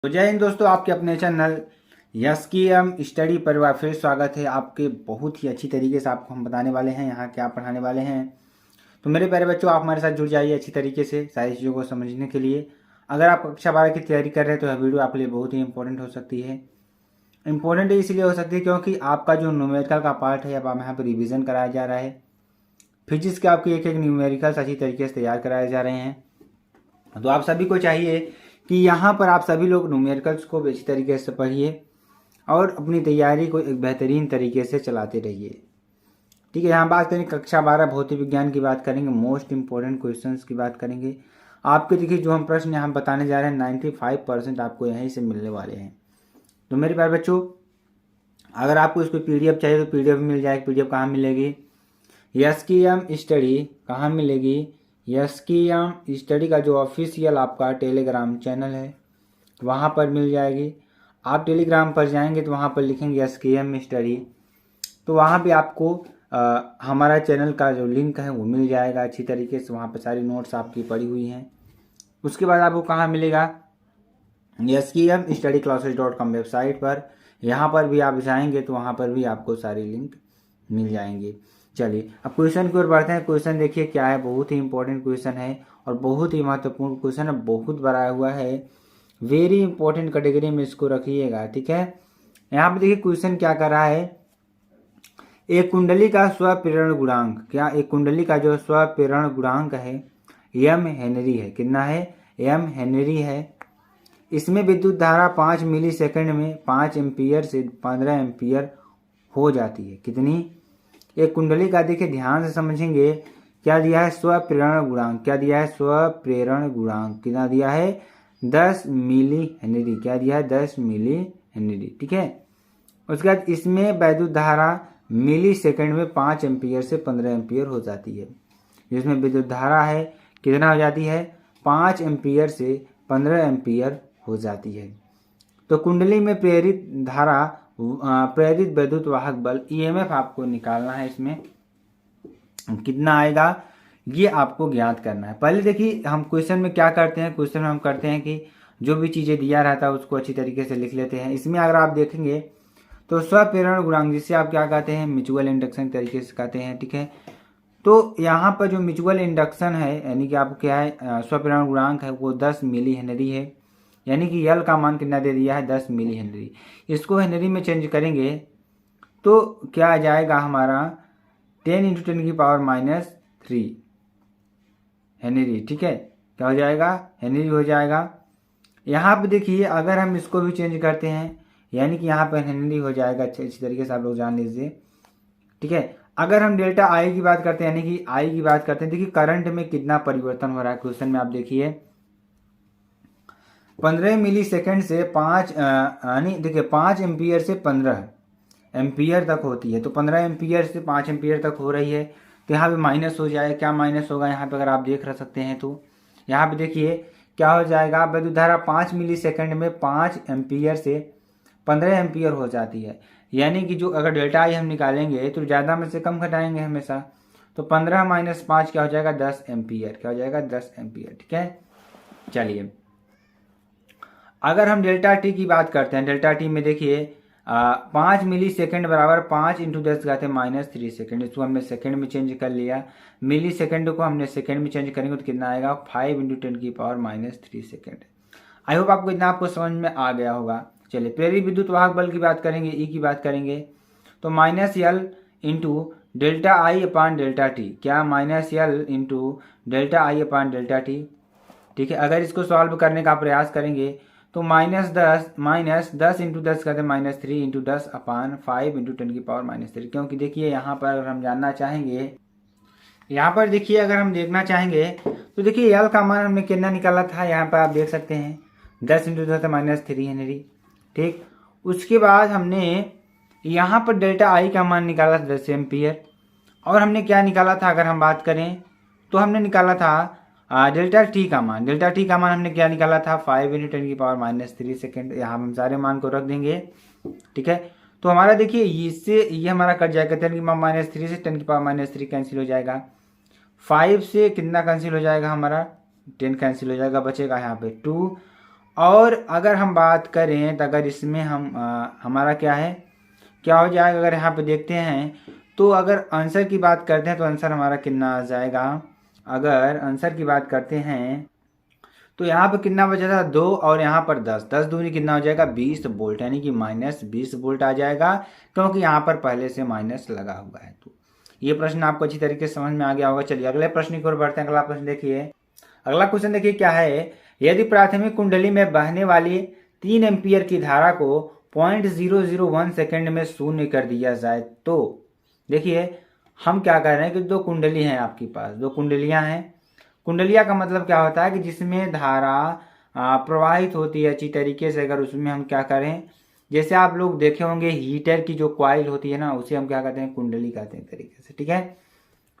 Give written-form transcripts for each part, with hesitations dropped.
तो जय हिंद दोस्तों, आपके अपने चैनल यस की एम स्टडी पर एक बार फिर स्वागत है। आपके बहुत ही अच्छी तरीके से आपको हम बताने वाले हैं यहाँ क्या पढ़ाने वाले हैं। तो मेरे प्यारे बच्चों, आप हमारे साथ जुड़ जाइए अच्छी तरीके से सारी चीज़ों को समझने के लिए। अगर आप कक्षा 12 की तैयारी कर रहे हैं तो यह वीडियो आपके लिए बहुत ही इंपॉर्टेंट हो सकती है। इंपॉर्टेंट इसलिए हो सकती है क्योंकि आपका जो न्यूमेरिकल का पार्ट है अब यहाँ पर रिविजन कराया जा रहा है। फिजिक्स के आपके एक एक न्यूमेरिकल्स अच्छी तरीके से तैयार कराए जा रहे हैं। तो आप सभी को चाहिए कि यहाँ पर आप सभी लोग न्यूमेरिकल्स को अच्छी तरीके से पढ़िए और अपनी तैयारी को एक बेहतरीन तरीके से चलाते रहिए। ठीक है, यहाँ बात करेंगे कक्षा 12 भौतिक विज्ञान की बात करेंगे, मोस्ट इंपॉर्टेंट क्वेश्चंस की बात करेंगे। आपके देखिए जो हम प्रश्न यहाँ बताने जा रहे हैं 95% आपको यहीं से मिलने वाले हैं। तो मेरे प्यारे बच्चों, अगर आपको इसको पीडीएफ चाहिए तो पीडीएफ मिल जाएगी। पीडीएफ कहाँ मिलेगी? यस की एम स्टडी कहाँ मिलेगी? यस की एम स्टडी का जो ऑफिशियल आपका टेलीग्राम चैनल है वहाँ पर मिल जाएगी। आप टेलीग्राम पर जाएंगे तो वहाँ पर लिखेंगे यस की एम स्टडी, तो वहाँ पे आपको हमारा चैनल का जो लिंक है वो मिल जाएगा अच्छी तरीके से। वहाँ पर सारी नोट्स आपकी पड़ी हुई हैं। उसके बाद आपको कहाँ मिलेगा? यस की एम स्टडी क्लासेस.com वेबसाइट पर। यहाँ पर भी आप जाएंगे तो वहाँ पर भी आपको सारी लिंक मिल जाएंगे। चलिए अब क्वेश्चन की ओर बढ़ते हैं। क्वेश्चन देखिए क्या है, बहुत ही इंपॉर्टेंट क्वेश्चन है और बहुत ही महत्वपूर्ण क्वेश्चन है, बहुत बड़ा हुआ है। वेरी इंपॉर्टेंट कैटेगरी में इसको रखिएगा, ठीक है। यहाँ पे देखिए क्वेश्चन क्या कर रहा है, एक कुंडली का स्वप्रेरण गुणांक, क्या एक कुंडली का जो स्वप्रेरण गुणांक है एम हेनरी है। कितना है? एम हेनरी है। इसमें विद्युत धारा 5 मिली सेकेंड में 5 एम्पियर से 15 एम्पियर हो जाती है। कितनी? एक कुंडली का देखिए ध्यान से समझेंगे। क्या दिया है? स्वप्रेरण गुणांक। क्या दिया है? स्वप्रेरण गुणांक कितना दिया है? 10 मिली हेनरी। क्या दिया है? 10 मिली हेनरी, ठीक है। उसके बाद इसमें वैद्युत धारा मिली सेकेंड में 5 एम्पियर से 15 एम्पियर हो जाती है। जिसमें विद्युत धारा है कितना हो जाती है? 5 एम्पियर से 15 एम्पियर हो जाती है। तो कुंडली में प्रेरित धारा प्रेरित वैद्युत वाहक बल ईएमएफ आपको निकालना है। इसमें कितना आएगा ये आपको ज्ञात करना है। पहले देखिए हम क्वेश्चन में क्या करते हैं, क्वेश्चन में हम करते हैं कि जो भी चीज़ें दिया रहता है उसको अच्छी तरीके से लिख लेते हैं। इसमें अगर आप देखेंगे तो स्वप्रेरण गुणांक जिससे आप क्या कहते हैं? म्यूचुअल इंडक्शन तरीके से कहते हैं, ठीक है। तो यहाँ पर जो म्यूचुअल इंडक्शन है यानी कि आपको क्या है, स्वप्रेरण गुणांक है वो 10 मिली हेनरी है। यानी कि यल का मान कितना दे दिया है? 10 मिली हेनरी। इसको हेनरी में चेंज करेंगे तो क्या आ जाएगा हमारा? 10 × 10⁻³ हेनरी, ठीक है। क्या हो जाएगा? हेनरी हो जाएगा। यहाँ पे देखिए अगर हम इसको भी चेंज करते हैं यानी कि यहाँ पर हेनरी हो जाएगा। अच्छी तरीके से आप लोग जान लीजिए, ठीक है। अगर हम डेल्टा आई की बात करते हैं यानी कि आई की बात करते हैं, देखिए करंट में कितना परिवर्तन हो रहा है क्वेश्चन में आप देखिए 15 मिली सेकेंड से 5 यानी देखिए 5 एम्पियर से 15 एम्पियर तक होती है। तो 15 एम्पियर से 5 एम्पियर तक हो रही है तो यहाँ पे माइनस हो जाए। क्या माइनस होगा यहाँ पे अगर आप देख रह सकते हैं तो यहाँ पे देखिए क्या हो जाएगा? वैद्युत धारा 5 मिली सेकेंड में 5 एम्पियर से 15 एम्पियर हो जाती है। यानी कि जो अगर डेल्टा आई हम निकालेंगे तो ज़्यादा में से कम घटाएंगे हमेशा। तो 15 - 5 क्या हो जाएगा? 10 एम्पियर। क्या हो जाएगा? 10 एम्पियर, ठीक है। चलिए अगर हम डेल्टा टी की बात करते हैं, डेल्टा टी में देखिए 5 मिली सेकेंड बराबर 5 × 10⁻³ सेकेंड। इसको हमने सेकेंड में चेंज कर लिया। मिली सेकेंड को हमने सेकेंड में चेंज करेंगे तो कितना आएगा? 5 × 10⁻³ सेकेंड। आई होप आपको इतना आपको समझ में आ गया होगा। चलिए प्रेरित विद्युत वाहक बल की बात करेंगे, ई की बात करेंगे तो -L × ΔI/ΔT। क्या? -L × ΔI/ΔT, ठीक है। अगर इसको सॉल्व करने का प्रयास करेंगे तो -10 × 10⁻³ × 10/5 × 10⁻³ क्योंकि देखिए यहाँ पर अगर हम जानना चाहेंगे, यहाँ पर देखिए अगर हम देखना चाहेंगे तो देखिए यल का मान हमने कितना निकाला था, यहाँ पर आप देख सकते हैं 10 × 10⁻³ हेनरी, ठीक। उसके बाद हमने यहाँ पर डेल्टा आई का मान निकाला था 10 एम्पियर। और हमने क्या निकाला था अगर हम बात करें तो हमने निकाला था डेल्टा टी का मान। डेल्टा टी का मान हमने क्या निकाला था? 5 × 10⁻³ सेकेंड। यहाँ हम सारे मान को रख देंगे, ठीक है। तो हमारा देखिए इससे ये हमारा कट जाएगा 10⁻³ से 10⁻³ कैंसिल हो जाएगा। 5 से कितना कैंसिल हो जाएगा? हमारा 10 कैंसिल हो जाएगा, बचेगा यहाँ पे 2 और अगर हम बात करें तो अगर इसमें हम हमारा क्या हो जाएगा, अगर यहाँ पे देखते हैं तो अगर आंसर की बात करते हैं तो आंसर हमारा कितना आ जाएगा। अगर आंसर की बात करते हैं तो यहाँ पर कितना बचा था 2 और यहाँ पर 10, 10 दूनी कितना हो जाएगा 20 वोल्ट, यानी कि -20 वोल्ट आ जाएगा, क्योंकि यहाँ पर पहले से माइनस लगा हुआ है। तो ये प्रश्न आपको अच्छी तरीके से समझ में आ गया होगा। चलिए अगले प्रश्न की ओर बढ़ते हैं। अगला प्रश्न देखिए, अगला क्वेश्चन देखिए क्या है। यदि प्राथमिक कुंडली में बहने वाली 3 एम्पियर की धारा को 0.001 सेकेंड में शून्य कर दिया जाए तो देखिए हम क्या कर रहे हैं कि 2 कुंडली हैं आपके पास, 2 कुंडलियां हैं। कुंडलिया का मतलब क्या होता है कि जिसमें धारा प्रवाहित होती है अच्छी तरीके से। अगर उसमें हम क्या करें, जैसे आप लोग देखे होंगे हीटर की जो कॉइल होती है ना, उसे हम क्या कहते हैं, कुंडली कहते हैं तरीके से, ठीक है।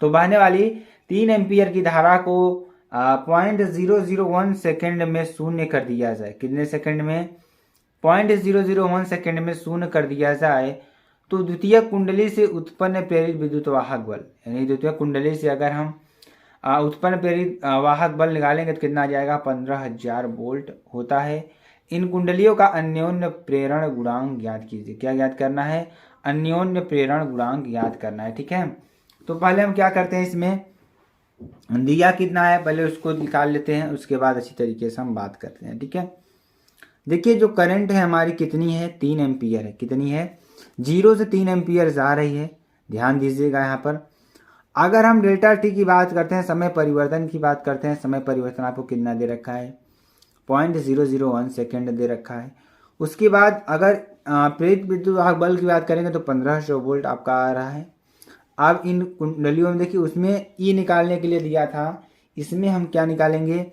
तो बहने वाली 3 एम्पियर की धारा को 0.001 सेकेंड में शून्य कर दिया जाए। कितने सेकेंड में? 0.001 सेकेंड में शून्य कर दिया जाए तो द्वितीय कुंडली से उत्पन्न प्रेरित विद्युत वाहक बल, यानी द्वितीय कुंडली से अगर हम उत्पन्न प्रेरित वाहक बल निकालेंगे तो कितना आ जाएगा 15,000 वोल्ट होता है। इन कुंडलियों का अन्योन्य प्रेरण गुणांक ज्ञात कीजिए। क्या ज्ञात करना है? अन्योन्य प्रेरण गुणांक ज्ञात करना है, ठीक है। तो पहले हम क्या करते हैं, इसमें दिया कितना है पहले उसको निकाल लेते हैं, उसके बाद अच्छी तरीके से हम बात करते हैं, ठीक है। देखिए जो करंट है हमारी कितनी है, 3 एम्पियर है। कितनी है? 0 से 3 एम्पियर जा रही है, ध्यान दीजिएगा यहाँ पर। अगर हम डेल्टा टी की बात करते हैं, समय परिवर्तन की बात करते हैं, समय परिवर्तन आपको कितना दे रखा है 0.001 सेकेंड दे रखा है। उसके बाद अगर प्रेरित विद्युत वाहक बल की बात करेंगे तो 1500 वोल्ट आपका आ रहा है। अब इन कुंडलियों में देखिए उसमें ई निकालने के लिए दिया था, इसमें हम क्या निकालेंगे,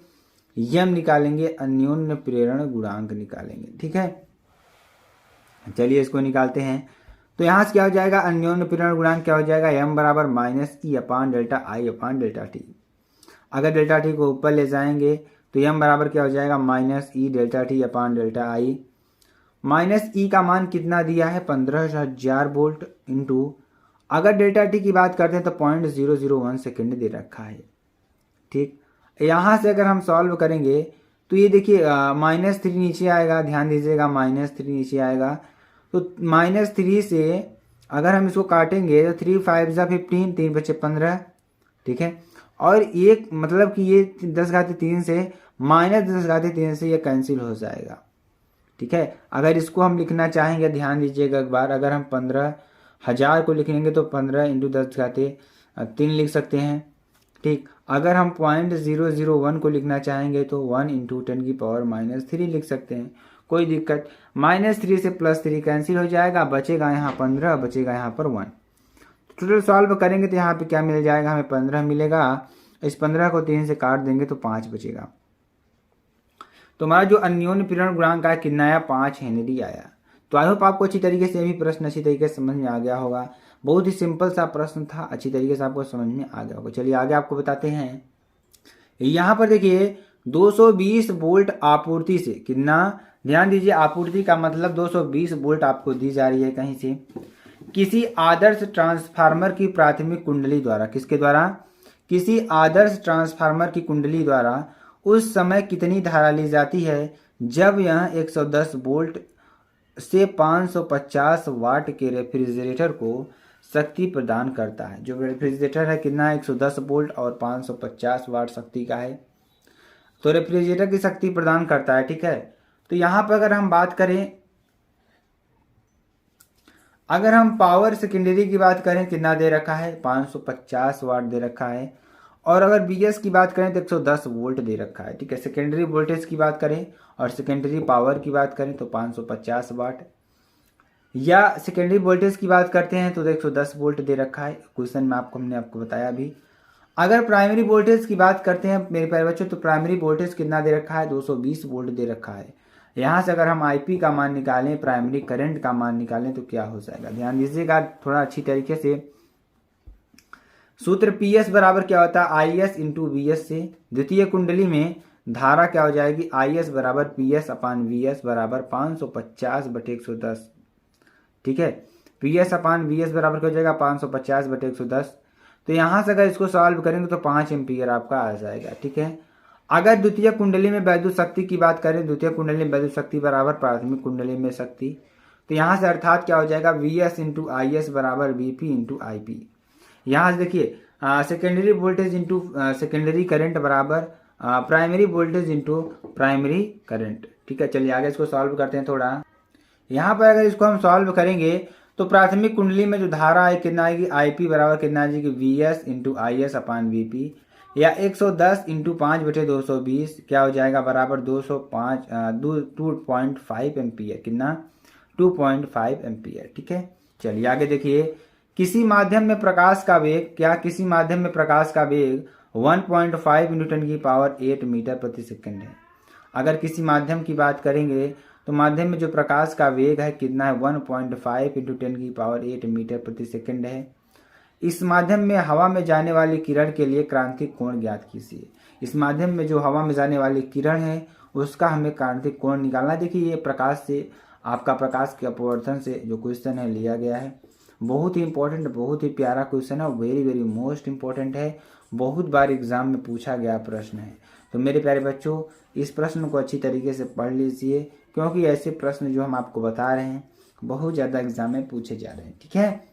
यम निकालेंगे, अन्योन्य प्रेरण गुणांक निकालेंगे, ठीक है। चलिए इसको निकालते हैं। तो यहाँ से क्या हो जाएगा, अन्योन्य प्रेरण गुणांक क्या हो जाएगा, m बराबर -E/ΔI/ΔT। अगर डेल्टा टी को ऊपर ले जाएंगे तो m बराबर क्या हो जाएगा -E∆T/ΔI। -E का मान कितना दिया है 15,000 वोल्ट इंटू, अगर डेल्टा टी की बात करते हैं तो 0.001 सेकेंड दे रखा है, ठीक। यहाँ से अगर हम सॉल्व करेंगे तो ये देखिए -3 नीचे आएगा, ध्यान दीजिएगा -3 नीचे आएगा। तो -3 से अगर हम इसको काटेंगे तो 3 5 जा 15, 3 बचे 15, ठीक है। और एक मतलब कि ये 10⁻³ से -10⁻³ से ये कैंसिल हो जाएगा, ठीक है। अगर इसको हम लिखना चाहेंगे, ध्यान दीजिएगा एक बार, अगर हम 15,000 को लिखेंगे तो 15 × 10⁻³ लिख सकते हैं, ठीक। अगर हम 0.001 को लिखना चाहेंगे तो 1 × 10⁻³ लिख सकते हैं, कोई दिक्कत। -3 से +3 कैंसिल हो जाएगा, बचेगा यहाँ 15, बचेगा यहाँ पर 1। टोटल सॉल्व करेंगे तो यहाँ पे क्या मिल जाएगा, हमें 15 मिलेगा। इस 15 को 3 से काट देंगे तो 5 बचेगा। तो हमारा जो अन्योन्य प्रेरण गुणांक आया कितना आया, 5 हेनरी आया। तो आई होप आपको अच्छी तरीके से भी प्रश्न अच्छी तरीके से समझ में आ गया होगा। बहुत ही सिंपल सा प्रश्न था, अच्छी तरीके से आपको समझ में आ गया होगा। चलिए आगे आपको बताते हैं। यहाँ पर देखिए 220 वोल्ट आपूर्ति से कितना, ध्यान दीजिए, आपूर्ति का मतलब 220 वोल्ट आपको दी जा रही है कहीं से, किसी आदर्श ट्रांसफार्मर की प्राथमिक कुंडली द्वारा, किसके द्वारा, किसी आदर्श ट्रांसफार्मर की कुंडली द्वारा उस समय कितनी धारा ली जाती है जब यह 110 वोल्ट से 550 वाट के रेफ्रिजरेटर को शक्ति प्रदान करता है। जो रेफ्रिजरेटर है कितना है, 110 वोल्ट और 550 वाट शक्ति का है, तो रेफ्रिजरेटर की शक्ति प्रदान करता है, ठीक है। तो यहाँ पर अगर हम बात करें, अगर हम पावर सेकेंडरी की बात करें कितना दे रखा है 550 वाट दे रखा है, और अगर बीएस की बात करें तो 110 वोल्ट दे रखा है, ठीक है। सेकेंडरी वोल्टेज की बात करें और सेकेंडरी पावर की बात करें तो 550 वाट, या सेकेंडरी वोल्टेज की बात करते हैं तो 110 वोल्ट दे रखा है। क्वेश्चन में हमने आपको बताया अभी। अगर प्राइमरी वोल्टेज की बात करते हैं मेरे प्यारे बच्चों, तो प्राइमरी वोल्टेज कितना दे रखा है 220 वोल्ट दे रखा है। यहाँ से अगर हम आईपी का मान निकालें, प्राइमरी करंट का मान निकालें तो क्या हो जाएगा, ध्यान दीजिएगा थोड़ा अच्छी तरीके से। सूत्र पीएस बराबर क्या होता है, आईएस इंटू वीएस से। द्वितीय कुंडली में धारा क्या हो जाएगी, आईएस बराबर PS/VS बराबर 550/110, ठीक है। PS/VS बराबर क्या हो जाएगा 550/110। तो यहाँ से अगर इसको सॉल्व करेंगे तो 5 एम्पियर आपका आ जाएगा, ठीक है। अगर द्वितीय कुंडली में वैद्युत शक्ति की बात करें, द्वितीय कुंडली में वैद्युत शक्ति बराबर प्राथमिक कुंडली में शक्ति, तो यहाँ से अर्थात क्या हो जाएगा, वीएस इंटू आई एस बराबर वीपी इंटू आई पी। यहाँ से देखिए secondary voltage into secondary current बराबर primary voltage into primary current. ठीक है, चलिए आगे इसको सॉल्व करते हैं थोड़ा। यहाँ पर अगर इसको हम सॉल्व करेंगे तो प्राथमिक कुंडली में जो धारा है कितना आएगी, आई पी बराबर कितना आ जाएगी, V S into I S upon V P, या 110 इंटू 5/220 क्या हो जाएगा, बराबर 2.5 एम्पियर। कितना, 2.5 एम्पियर। ठीक है, चलिए आगे देखिए। किसी माध्यम में प्रकाश का वेग, क्या किसी माध्यम में प्रकाश का वेग 1.5 न्यूटन की पावर 8 मीटर प्रति सेकंड है। अगर किसी माध्यम की बात करेंगे तो माध्यम में जो प्रकाश का वेग है कितना है, 1.5 इंटू 10 की पावर 8 मीटर प्रति सेकंड है। इस माध्यम में हवा में जाने वाली किरण के लिए क्रांतिक कोण ज्ञात कीजिए। इस माध्यम में जो हवा में जाने वाली किरण है उसका हमें क्रांतिक कोण निकालना। देखिए ये प्रकाश से, आपका प्रकाश के अपवर्तन से जो क्वेश्चन है लिया गया है। बहुत ही इंपॉर्टेंट, बहुत ही प्यारा क्वेश्चन है, वेरी वेरी मोस्ट इंपॉर्टेंट है, बहुत बार एग्जाम में पूछा गया प्रश्न है। तो मेरे प्यारे बच्चों इस प्रश्न को अच्छी तरीके से पढ़ लीजिए, क्योंकि ऐसे प्रश्न जो हम आपको बता रहे हैं बहुत ज़्यादा एग्जाम में पूछे जा रहे हैं। ठीक है,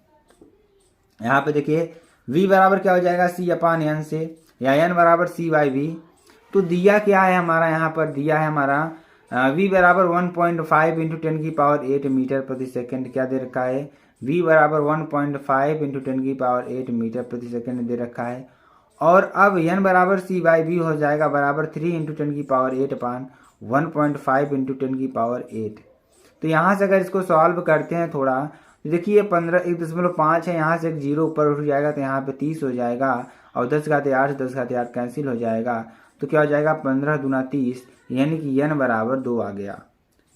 यहाँ पे देखिए v बराबर क्या हो जाएगा, c अपान एन से, या n बराबर c बाई वी। तो दिया क्या है हमारा, यहाँ पर दिया है हमारा v बराबर 1.5 इंटू 10 की पावर 8 मीटर प्रति सेकंड क्या दे रखा है, v बराबर 1.5 इंटू 10 की पावर 8 मीटर प्रति सेकंड दे रखा है। और अब n बराबर c बाई वी हो जाएगा बराबर 3 इंटू 10 की पावर 8 अपान 1.5 इंटू 10 की पावर 8। तो यहाँ से अगर इसको सॉल्व करते हैं थोड़ा, देखिए 1.5 है, यहाँ से एक जीरो ऊपर उठ जाएगा तो यहाँ पे 30 हो जाएगा, और 10⁻8 से 10⁻8 कैंसिल हो जाएगा, तो क्या हो जाएगा 15 दूना 30, यानी कि n बराबर 2 आ गया।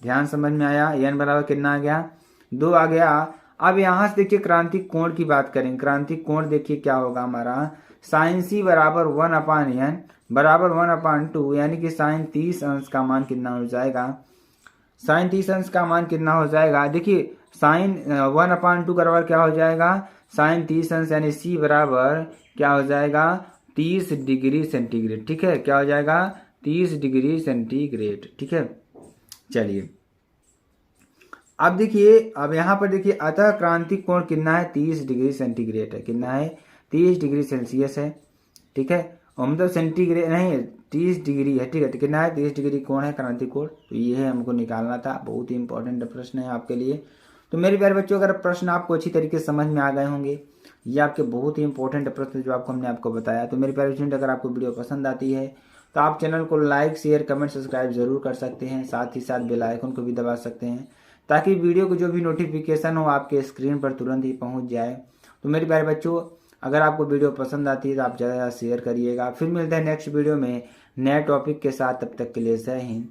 ध्यान समझ में आया, n बराबर कितना आ गया, 2 आ गया। अब यहाँ से देखिए क्रांतिक कोण की बात करें, क्रांतिक कोण देखिए क्या होगा हमारा, साइन सी बराबर 1 अपान एन बराबर 1/2, यानी कि साइन 30 अंश का मान कितना हो जाएगा, साइन 30 अंश का मान कितना हो जाएगा। देखिए साइन 1/2 बराबर क्या हो जाएगा, साइन 30 अंश, यानी सी बराबर क्या हो जाएगा, 30 डिग्री सेंटीग्रेड। ठीक है, क्या हो जाएगा, 30 डिग्री सेंटीग्रेड। ठीक है, चलिए अब देखिए, अब यहाँ पर देखिए अतः क्रांतिक कोण कितना है, 30 डिग्री सेंटीग्रेड है। कितना है, 30 डिग्री सेल्सियस है। ठीक है, और मतलब सेंटीग्रेड नहीं, 30 डिग्री है। ठीक है, तो कितना है, 30 डिग्री कोण है क्रांतिक कोण। तो ये है हमको निकालना था, बहुत ही इंपॉर्टेंट प्रश्न है आपके लिए। तो मेरे प्यारे बच्चों अगर प्रश्न आपको अच्छी तरीके से समझ में आ गए होंगे, ये आपके बहुत ही इंपॉर्टेंट प्रश्न जो आपको हमने आपको बताया। तो मेरे प्यारे स्टूडेंट अगर आपको वीडियो पसंद आती है तो आप चैनल को लाइक शेयर कमेंट सब्सक्राइब जरूर कर सकते हैं, साथ ही साथ बेल आइकन को भी दबा सकते हैं, ताकि वीडियो को जो भी नोटिफिकेशन हो आपके स्क्रीन पर तुरंत ही पहुंच जाए। तो मेरे प्यारे बच्चों अगर आपको वीडियो पसंद आती है तो आप ज़्यादा शेयर करिएगा। फिर मिलते हैं नेक्स्ट वीडियो में नए टॉपिक के साथ, तब तक के लिए जय हिंद।